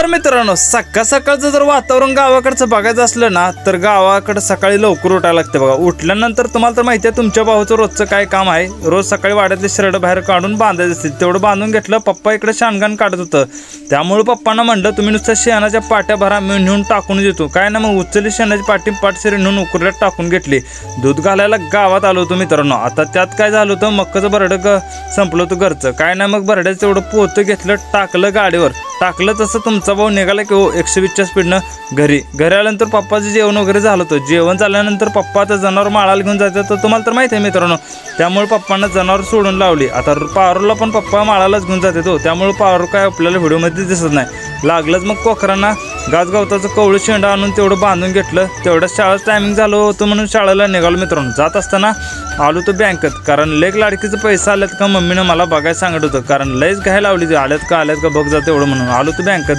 तर मित्रांनो सकाळ सकाळचं जर वातावरण गावाकडचं बघायचं असलं ना तर गावाकडं सकाळी लवकर उठायला लागते बघा। उठल्यानंतर तुम्हाला तर माहिती आहे तुमच्या भावाचं रोजचं काय काम आहे, रोज सकाळी वाड्यातले शर्ट बाहेर काढून बांधायचे असते, तेवढं बांधून घेतलं। पप्पा इकडे शानगान काढत होतं, त्यामुळे पप्पांना म्हणलं तुम्ही नुसतं शेणाच्या पाट्या भरा, मी नेऊन टाकून देतो। काय ना मग उचलली शेणाची पाटी, पाटसरी नेऊन उकरल्यात टाकून घेतली। दूध घालायला गावात आलो होतो मित्रांनो। आता त्यात काय झालं होतं, मक्काचं बरडं संपलं होतं घरचं। काय ना मग बरड्याचं तेवढं पोतं घेतलं, टाकलं गाडीवर, टाकलं तसं तुमचा भाऊ निघाला की 120च्या स्पीडनं घरी आल्यानंतर पप्पाचं जेवण वगैरे झालं होतं। जेवण झाल्यानंतर पप्पा आता जनावर माळाला घेऊन जायचं तर तुम्हाला तर माहिती आहे मित्रांनो, त्यामुळे पप्पांना जनावर सोडून लावली। आता पावरला पण पप्पा माळालाच घेऊन जाते तो, त्यामुळे पावर काय आपल्याला व्हिडिओमध्ये दिसत नाही। लागलंच मग कोकरांना गाजगावताचं कवळं शेंडा आणून तेवढं बांधून घेतलं। तेवढ्या शाळेचं टायमिंग झालं होतं म्हणून शाळेला निघालो मित्रांनो। जात असताना आलो तो बँकेत, कारण लेक लाडकीचं पैसे आलेत का मम्मीनं मला बघायला सांगत होतं, कारण लयच घ्यायला लावली, आल्यात का बघ जात एवढं म्हणून आलो तो बँकेत।